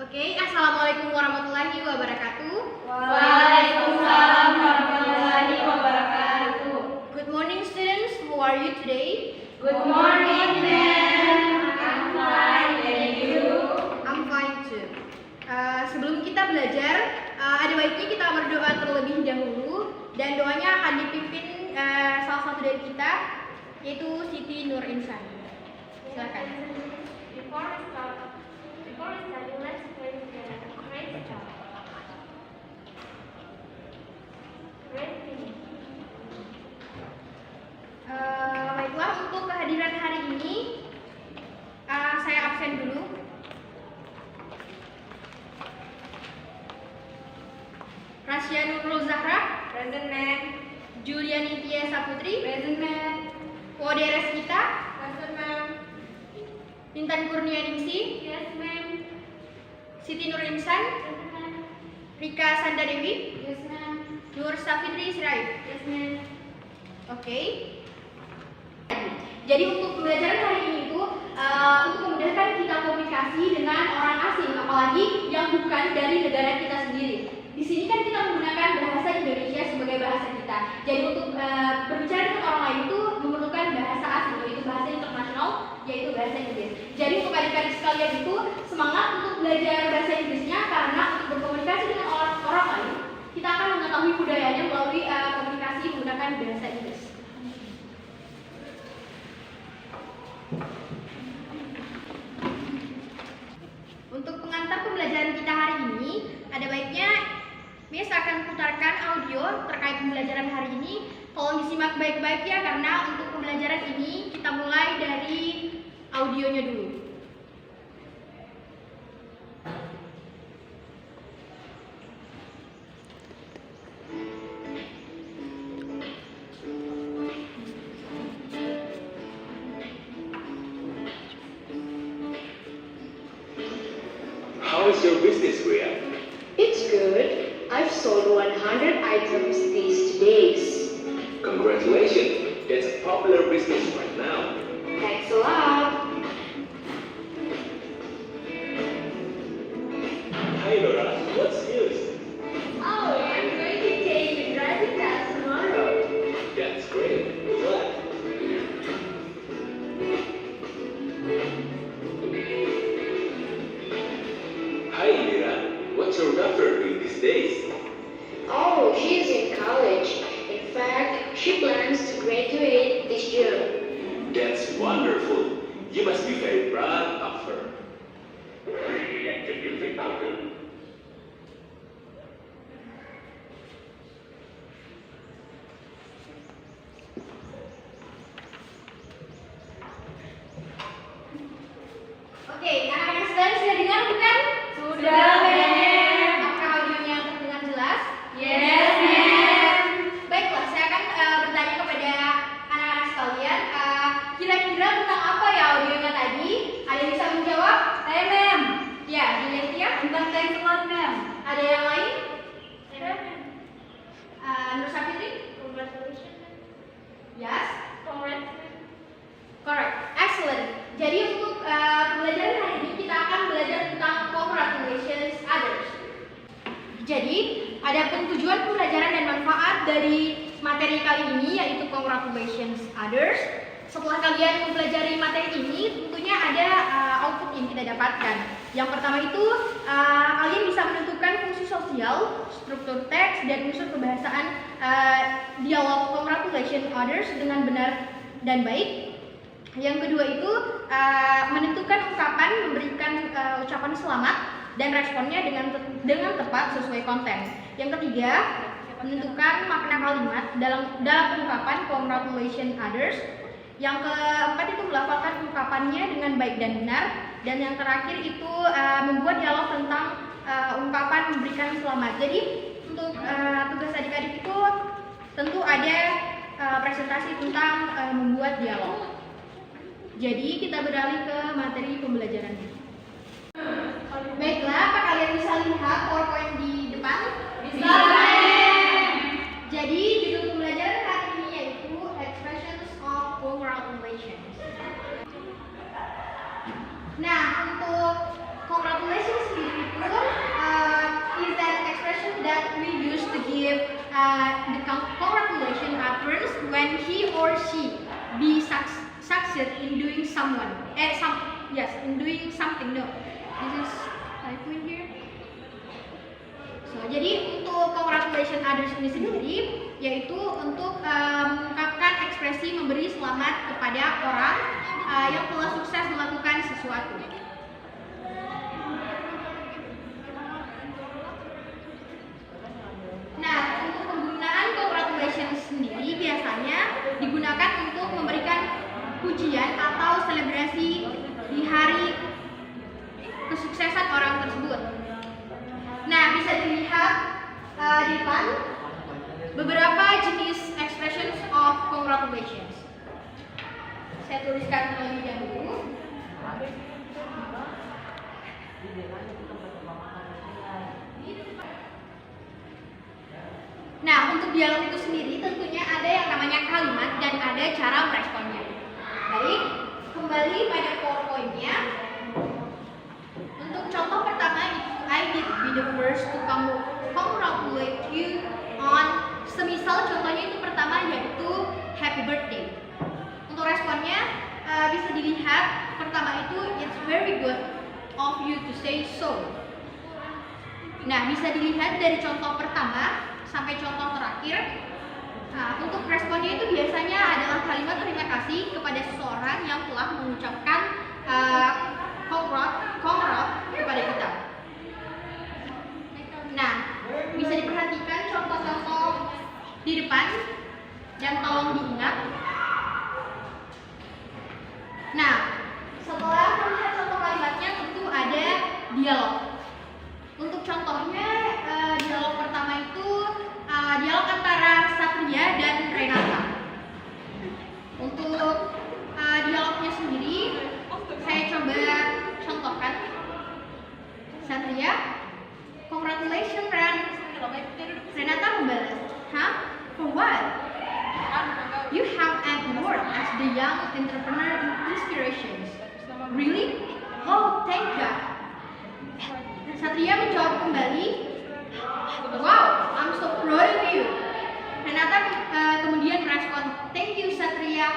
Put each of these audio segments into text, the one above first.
Oke, Assalamualaikum warahmatullahi wabarakatuh. Waalaikumsalam warahmatullahi wabarakatuh. Good morning students, how are you today? Good morning, ma'am. I'm fine, and you? I'm fine too. Sebelum kita belajar, ada baiknya kita berdoa terlebih dahulu, dan doanya akan dipimpin salah satu dari kita, yaitu Siti Nur Insan. Silakan. Before we study, let's pray together. Praise God. Praise Him. Baiklah, untuk kehadiran hari ini, saya absen dulu. Rasya Nurul Zahra, Present, ma'am. Juliani Tia Saputri, Present, ma'am. Woderes kita, Present, ma'am. Intan Kurnia Ningsi, Yes, ma'am. Siti Nur Insan, Yes, ma'am. Rika Sanda Dewi, Yes, ma'am. Nur Safitri Sirait. Yes, ma'am. Oke. Jadi untuk pembelajaran hari ini itu untuk memudahkan kita komunikasi dengan orang asing, apalagi yang bukan dari negara kita sendiri. Di sini kan kita menggunakan bahasa Indonesia sebagai bahasa kita. Jadi untuk berbicara dengan orang lain itu memerlukan bahasa asing, yaitu bahasa internasional, yaitu bahasa Inggris. Jadi untuk adik-adik sekalian itu semangat untuk belajar bahasa Inggrisnya, karena untuk berkomunikasi dengan orang lain kita akan mengetahui budayanya melalui komunikasi menggunakan bahasa Inggris. Untuk pengantar pembelajaran kita hari ini, ada baiknya Miss akan putarkan audio terkait pembelajaran hari ini. Tolong disimak baik-baik ya, karena untuk pembelajaran ini kita mulai dari audionya dulu. How is your business, Ria? It's good. I've sold 100 items these days. Congratulations. That's a popular business right now. Thanks a lot. Hi, Laura. What's news? Oh, I'm going to take the driving test tomorrow. That's great. Good luck. Hi, Indira. What's your daughter doing these days? Oh, she's in college. In fact, she plans to graduate this year. That's wonderful. You must be very proud of her. Oke, anak-anak sekalian sudah dengar bukan? Sudah, ma'am. Apakah audionya terdengar jelas? Yes, ma'am. Baiklah, saya akan bertanya kepada anak-anak sekalian, kira-kira tentang apa ya audionya tadi? Ada yang bisa menjawab? Saya, ma'am. Ya, Julian Tia. Tentang thanks a lot, ma'am. Ada yang lain? Yes, Nur Safitri? congratulations. Yes. Congrats. Correct. Excellent. Jadi untuk pembelajaran hari ini kita akan belajar tentang congratulations others. Jadi, adapun tujuan pembelajaran dan manfaat dari materi kali ini yaitu congratulations others. Setelah kalian mempelajari materi ini, tentunya ada output yang kita dapatkan. Yang pertama itu, kalian bisa menentukan fungsi sosial, struktur teks, dan unsur kebahasaan dialog congratulations others dengan benar dan baik. Yang kedua itu menentukan ungkapan, memberikan ucapan selamat dan responnya dengan tepat sesuai konten. Yang ketiga, menentukan makna kalimat dalam ungkapan congratulations others. Yang keempat itu melafalkan ungkapannya dengan baik dan benar. Dan yang terakhir itu membuat dialog tentang ungkapan memberikan selamat. Jadi untuk tugas adik-adik itu tentu ada presentasi tentang membuat dialog. Jadi kita beralih ke materi pembelajarannya. Baiklah, apa kalian bisa lihat PowerPoint di depan? Bisa, ma'am. Jadi judul pembelajaran hari ini yaitu Expressions of Congratulations. Nah, untuk congratulations sendiri itu the congratulation happens when he or she be succeed in doing in doing something. No, this is typing here. So, jadi untuk congratulation others ini sendiri yaitu untuk mengungkapkan ekspresi memberi selamat kepada orang yang telah sukses melakukan sesuatu. Nah, untuk penggunaan congratulations sendiri biasanya digunakan untuk memberikan pujian atau selebrasi di hari kesuksesan orang tersebut. Nah, bisa dilihat di depan beberapa jenis expressions of congratulations. Saya tuliskan terlebih dahulu. Nah, untuk dialog itu sendiri tentunya ada yang namanya kalimat dan ada cara meresponnya. Baik, kembali pada PowerPoint-nya. Untuk contoh pertama itu I did be the first to congratulate you on. Semisal contohnya itu pertama yaitu happy birthday. Untuk responnya bisa dilihat pertama itu it's very good of you to say so. Nah, bisa dilihat dari contoh pertama sampai contoh terakhir. Nah, untuk responnya itu biasanya adalah kalimat terima kasih kepada seseorang yang telah mengucapkan congrat kepada kita. Nah, bisa diperhatikan contoh-contoh di depan dan tolong diingat. Nah, setelah melihat contoh kalimatnya tentu ada dialog. Untuk contohnya dialog pertama itu dialog antara Satria dan Renata. Untuk dialognya sendiri saya coba contohkan. Satria, congratulations Ren. Renata membalas, huh? For what? You have an award as the young entrepreneur inspirations. Really? Oh, thank God. Satria menjawab kembali, wow, I'm so proud of you. Renata kemudian merespon, thank you Satria.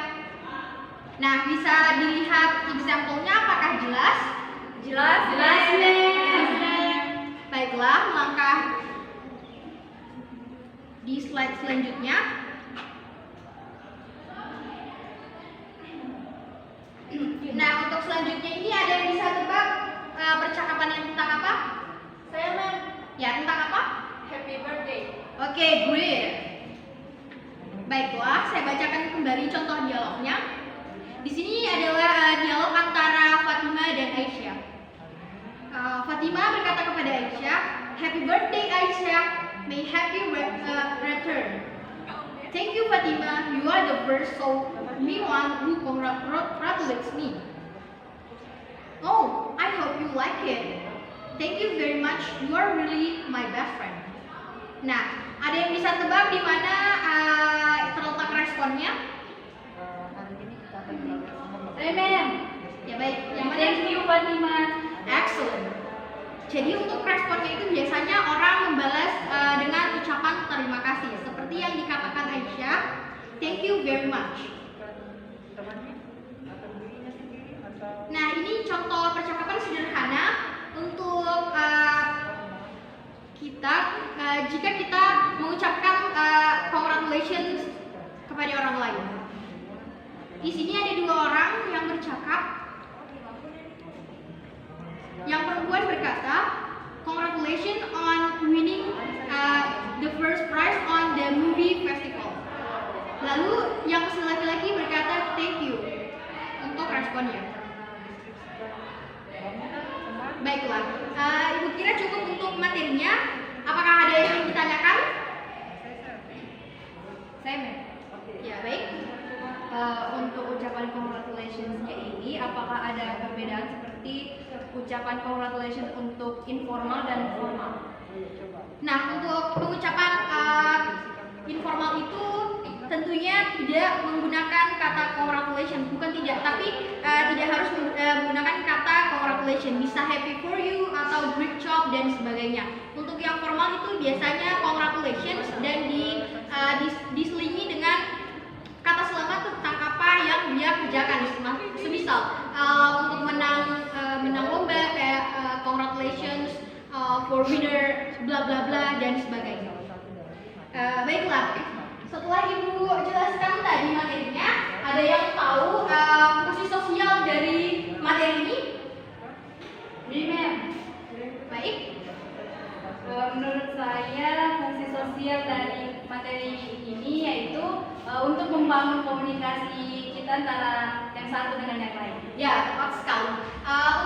Nah, bisa dilihat example-nya apakah jelas? Jelas. Baiklah, melangkah di slide selanjutnya. Nah, untuk selanjutnya ini ada yang bisa tebak percakapan yang tentang apa? Saya ma'am. Ya, tentang apa? Happy birthday. Oke, great. Baiklah, saya bacakan kembali contoh dialognya. Di sini adalah dialog antara Fatima dan Aisyah. Fatima berkata kepada Aisyah, Happy birthday Aisyah, may happy return. Thank you Fatima, you are the first so me one who congratulates me. Oh, I hope you like it. Thank you very much, you are really my best friend. Nah, ada yang bisa tebak di mana terletak responnya? Amen. Ya baik, yang mana? Thank you Fatima. Excellent. Jadi untuk responnya itu biasanya orang membalas dengan ucapan terima kasih, seperti yang dikatakan Aisyah, thank you very much. Nah, ini contoh percakapan sederhana untuk kita jika kita mengucapkan congratulations kepada orang lain. Di sini ada dua orang yang bercakap. Yang perempuan berkata, congratulations on winning the first prize on the movie festival. Lalu yang si laki-laki berkata, thank you untuk responnya. Baiklah, Ibu kira cukup untuk materinya. Apakah ada yang ingin ditanyakan? Saya ya baik. Untuk ucapan congratulations-nya ini, apakah ada perbedaan seperti ucapan congratulations untuk informal dan formal? Nah, untuk pengucapan informal itu tentunya tidak menggunakan kata congratulations, bukan tidak, tapi tidak harus menggunakan kata congratulations. Bisa happy for you atau great job dan sebagainya. Untuk yang formal itu biasanya congratulations dan di Baiklah, setelah Ibu jelaskan tadi materinya, ada yang tahu fungsi sosial dari materi ini? Ini ma'am. Baik. Menurut saya fungsi sosial dari materi ini yaitu untuk membangun komunikasi kita antara yang satu dengan yang lain. Ya, tepat sekali.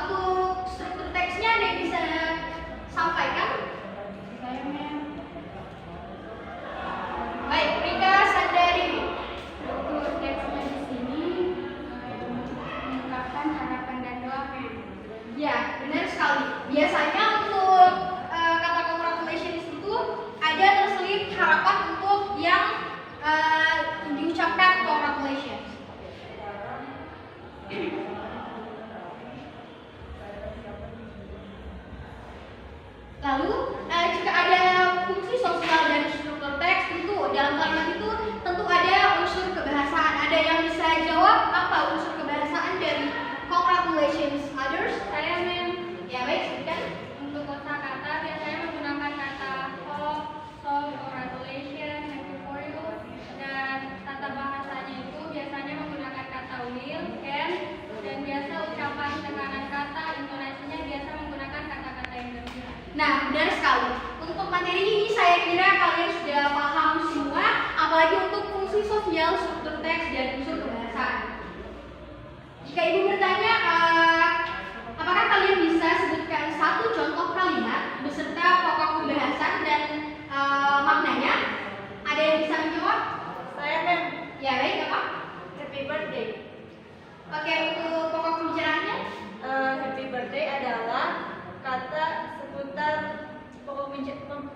Untuk struktur teksnya ada yang bisa sampaikan? Saya ma'am. Baik, Rika Sandari. Untuk teksnya di sini mengungkapkan harapan dan doa. Ya, benar sekali. Biasanya untuk kata congratulations itu ada terselip harapan untuk yang diucapkan congratulations. Lalu jika ada fungsi sosial dan struktur teks tentu dalam kalimat itu tentu ada unsur kebahasaan. Ada yang bisa jawab apa unsur kebahasaan dari congratulations others? Saya ma'am. Ya baik, sebutkan. Untuk kosakata biasanya menggunakan kata hope, so, congratulations, thank you for you. Dan tata bahasanya itu biasanya menggunakan kata will, can, dan biasa ucapan tekanan kata, intonasinya biasa menggunakan kata-kata Indonesia. Nah, benar sekali. Untuk materi ini saya kira kalian sudah paham semua, apalagi untuk fungsi sosial, struktur teks, dan unsur kebahasaan. Jika Ibu bertanya, apakah kalian bisa sebutkan satu contoh kalimat beserta pokok pembahasan dan maknanya? Ada yang bisa menjawab? Saya ma'am. Ya, baik, apa? Happy birthday. Oke, untuk pokok pembicaraannya? Happy birthday adalah kata seputar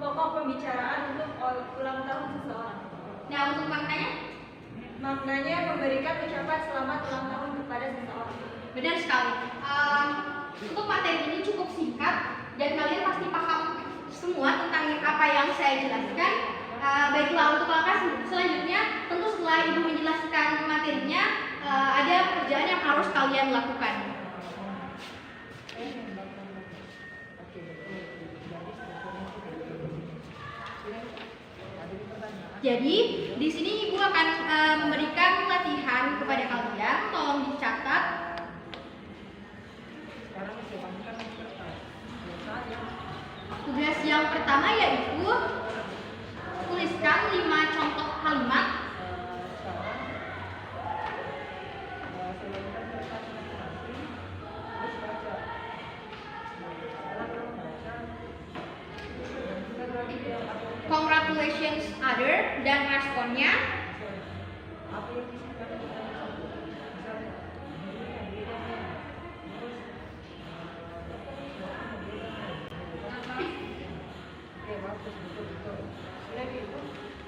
pokok pembicaraan untuk ulang tahun seseorang. Nah, untuk maknanya? Maknanya memberikan ucapan selamat ulang tahun kepada seseorang. Benar sekali. Untuk materi ini cukup singkat dan kalian pasti paham semua tentang apa yang saya jelaskan. Baiklah, untuk langkah selanjutnya, tentu setelah Ibu menjelaskan materinya, ada pekerjaan yang harus kalian lakukan. Jadi, di sini Ibu akan memberikan latihan kepada kalian, tolong dicatat. Tugas yang pertama yaitu tuliskan 5 contoh kalimat congratulations other dan responnya.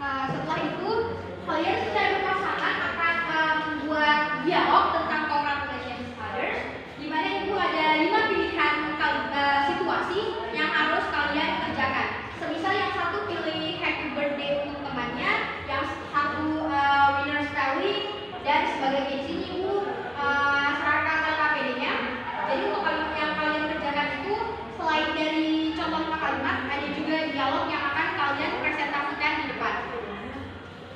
Setelah itu kalian secara berpasangan akan membuat dialog tentang congratulations others, di mana itu ada 5 pilihan situasi yang harus kalian kerjakan. Semisal yang satu pilih happy birthday untuk temannya, yang satu winner spelling dan sebagainya. Di sini Ibu serahkan KPD-nya. Jadi untuk kalimat yang kalian kerjakan itu selain dari contoh 5 kalimat, ada juga dialog yang akan kalian presentasikan di depan.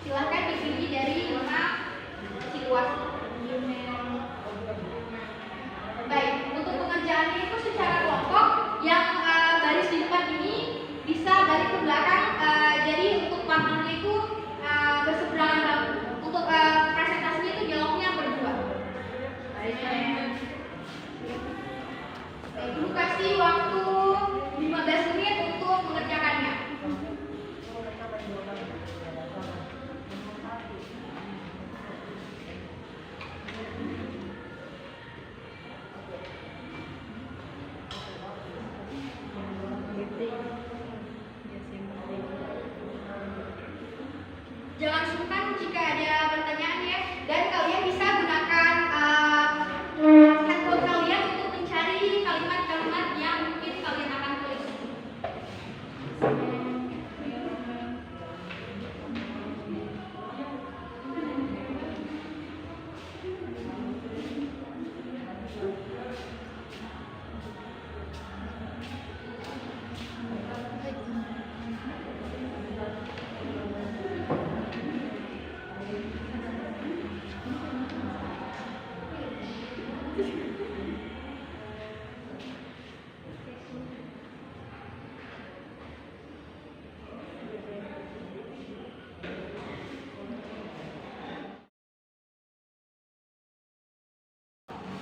Silahkan dipilih dari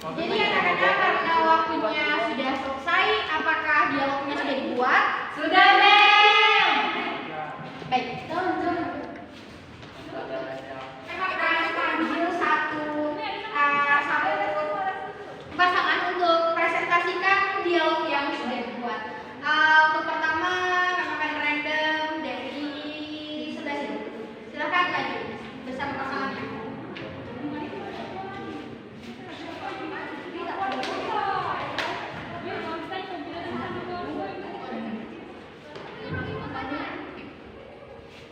Jadi anak-anak karena waktunya sudah selesai, apakah dialognya sudah dibuat? Sudah, Mem. Baik, kita panggil satu pasangan untuk presentasikan dialog yang sudah dibuat. Untuk pertama, kakak akan random dari sebelah sini. Silakan maju bersama pasangannya.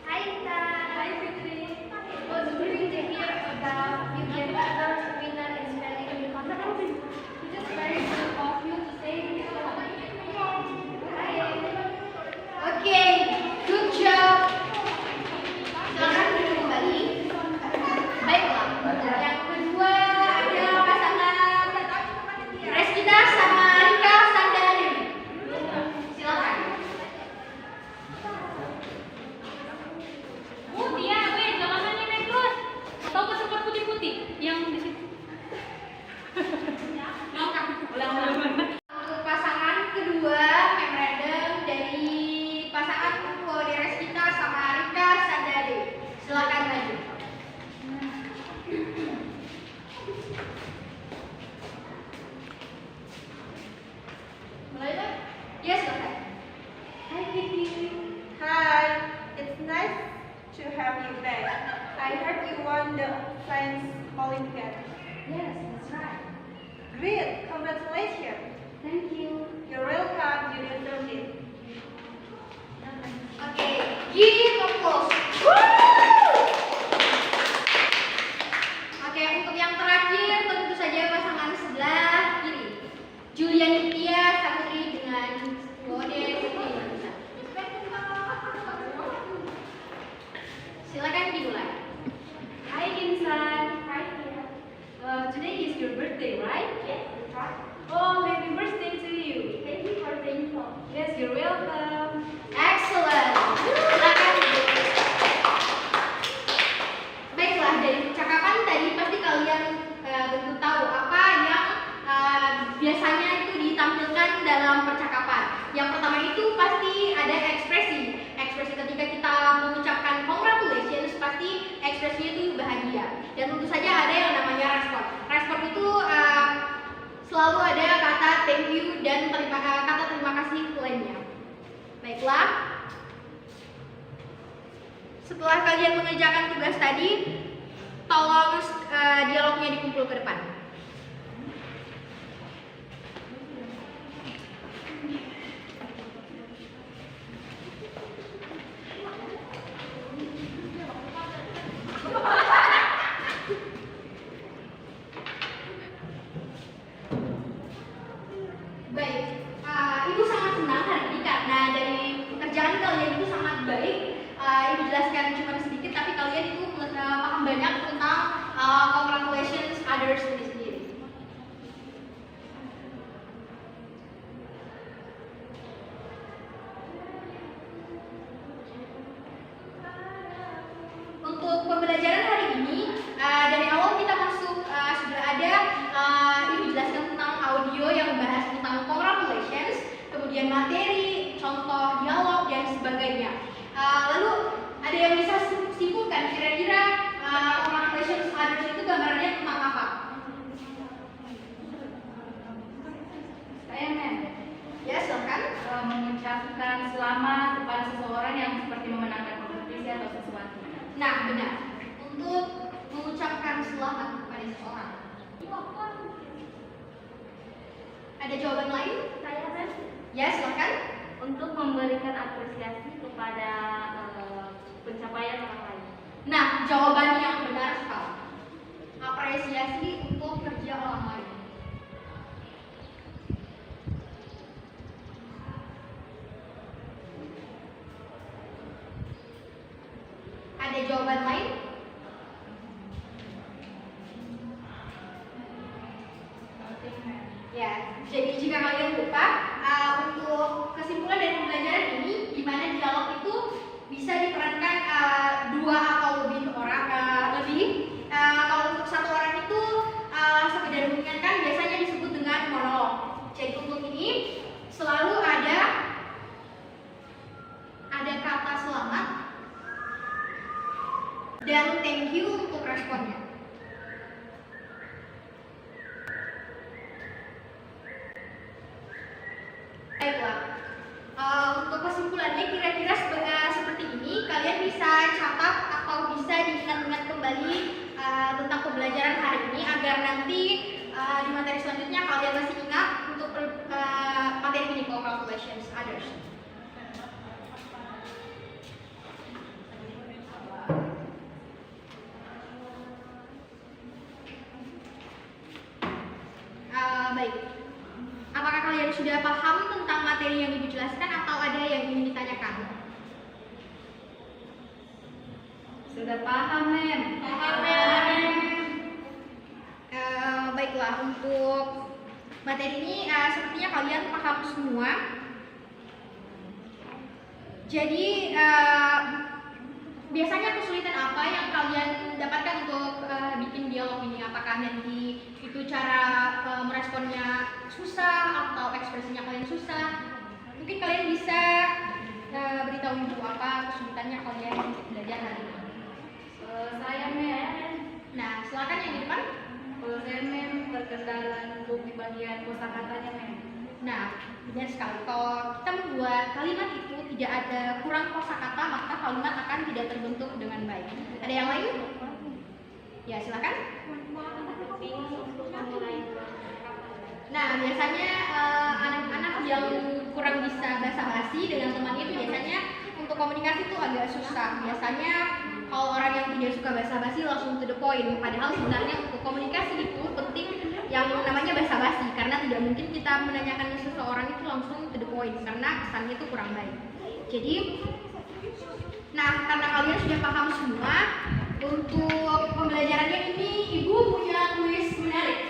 Hai Intan. Hai Fitri. Was great to hear about you get other winner in spelling in the competition. It is very good of you to say so. Hai. Oke, good job. Silakan duduk kembali. Baiklah. Yang kedua ada pasangan Reskita sama Rika Sandari. Silakan. Dia, jalanannya naik terus. Tahu ke tempat putih-putih yang di situ. Untuk pasangan kedua, memorandum dari pasangan Flores kita sama Rika Sandari. Silakan maju. Mulai Pak? Ya silakan. Hai Kiki. Hi, it's nice to have you back. I heard you won the Science Olympiad. Yes, that's right. Great, congratulations. Thank you. You're welcome, you deserve it. Oke, give applause. Oke, untuk yang terakhir tentu saja pasangan sebelah kiri. Julia Nitya Saputri dengan Wode Siti. Silakan dimulai. Hi Insan. Hi, Tia. Today is your birthday, right? Yes, that's right. Oh, happy birthday to you. Thank you for the info. Yes, you're welcome. Excellent. Silakan. Baiklah, dari percakapan tadi pasti kalian tentu tahu apa yang biasanya itu ditampilkan dalam percakapan. Yang pertama itu pasti ada ekspresi. Ekspresi ketika kita mengucapkan congratulations pasti ekspresinya itu bahagia. Dan tentu saja ada yang namanya respon. Respon itu selalu ada kata thank you dan kata terima kasih lainnya. Baiklah. Setelah kalian mengerjakan tugas tadi, tolong dialognya dikumpul ke depan. Baik, Ibu sangat senang hari ini karena dari pekerjaan kalian itu sangat baik. Ibu jelaskan cuma sedikit, tapi kalian itu paham banyak tentang congratulations others ini sendiri. Untuk pembelajaran hari ini, dari awal kita masuk sudah ada Ibu jelaskan tentang audio yang membahas tentang congratulations, kemudian materi, contoh dialog dan sebagainya. Lalu ada yang bisa simpulkan kira-kira congratulations others itu gambarannya tentang apa? Saya Mem. Ya, silakan. Mengucapkan selamat kepada seseorang yang seperti memenangkan kompetisi atau sesuatu. Nah, benar. Untuk mengucapkan selamat kepada seseorang. Ada jawaban lain? Saya Mem, Ya, silakan. untuk memberikan apresiasi kepada pencapaian orang lain. Nah, jawaban yang benar sekali. Apresiasi untuk kerja orang lain. Ada jawaban lain? Ya, jadi jika kalian lupa, untuk kesimpulan dari pembelajaran ini, di mana dialog itu bisa diperankan dua atau lebih orang, kalau untuk satu orang itu sekedar mengingatkan biasanya Dan thank you untuk responnya. Baiklah, untuk kesimpulannya kira-kira seperti ini. Kalian bisa catat atau bisa diingat-ingat kembali tentang pembelajaran hari ini agar nanti di materi selanjutnya kalian masih ingat untuk materi ini, congratulations others. Baik, apakah kalian sudah paham tentang materi yang ibu jelaskan atau ada yang ingin ditanyakan? Sudah paham, Mem? Paham, Mem. Baiklah, untuk materi ini sepertinya kalian paham semua. Jadi biasanya kesulitan apa yang kalian dapatkan untuk bikin dialog ini? Apakah nanti itu cara meresponnya susah atau ekspresinya kalian susah? Mungkin kalian bisa beritahu ibu apa kesulitannya kalian untuk belajar hari ini. Saya, Mem. Nah, silakan yang di depan. Kalau saya, Mem, terkendala untuk di bagian kosakatanya, Mem. Nah, benar sekali. Kalau kita membuat kalimat itu tidak ada kurang kosakata, maka kalimat akan tidak terbentuk dengan baik. Ada yang lain? Ya, silakan. Nah, biasanya anak-anak yang kurang bisa basa-basi dengan temannya itu biasanya untuk komunikasi itu agak susah. Biasanya kalau orang yang tidak suka basa-basi langsung to the point. Padahal sebenarnya untuk komunikasi itu penting yang namanya basa-basi, karena tidak mungkin kita menanyakan seseorang itu langsung to the point karena kesannya itu kurang baik. Jadi, nah karena kalian sudah paham semua, untuk pembelajarannya ini ibu punya kuis menarik.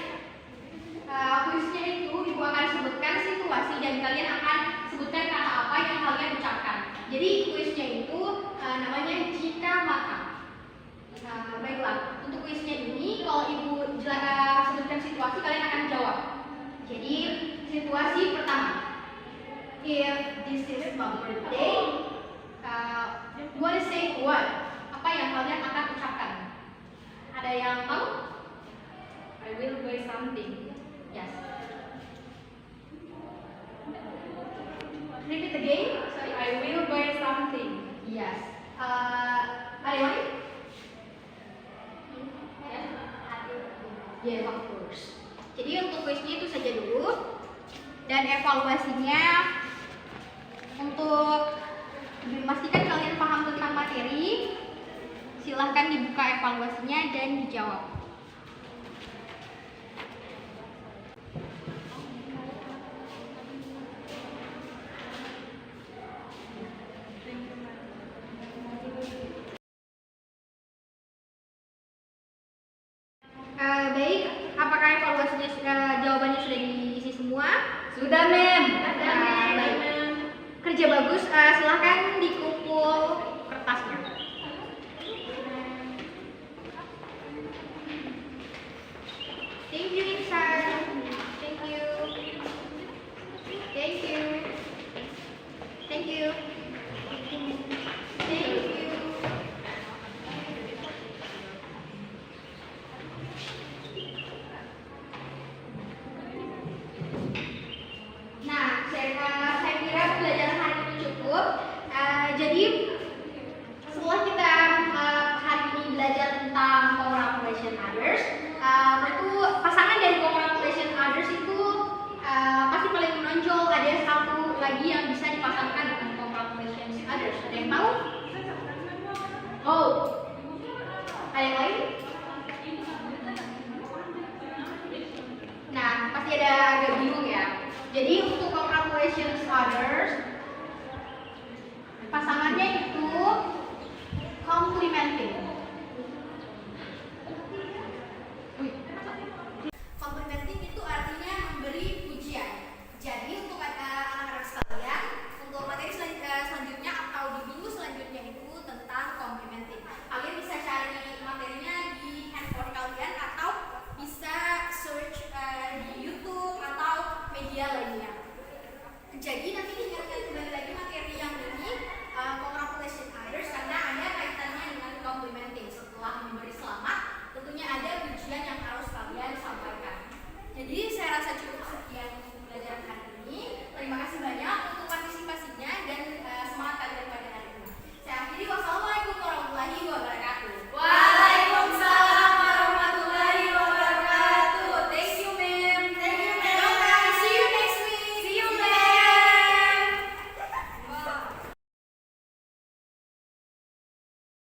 Kuisnya itu ibu akan sebutkan situasi dan kalian akan sebutkan kata apa yang kalian ucapkan. Jadi kuisnya itu namanya jika maka. Baiklah, untuk kuisnya ini kalau ibu sebutkan situasi kalian akan jawab. Jadi situasi pertama, if this is my birthday, what is say what? Apa yang kalian akan ucapkan? Ada yang tahu? I will buy something. Yes. Repeat again. Sorry. I will buy something. Yes. Ada yang lain? Yes, of course. Jadi untuk kuisnya itu saja dulu. Dan evaluasinya untuk memastikan kalian paham tentang materi, silahkan dibuka evaluasinya dan dijawab. Baik, apakah evaluasinya jawabannya sudah diisi semua? Sudah, Mem. Baik. Kerja bagus, silahkan dikumpulkan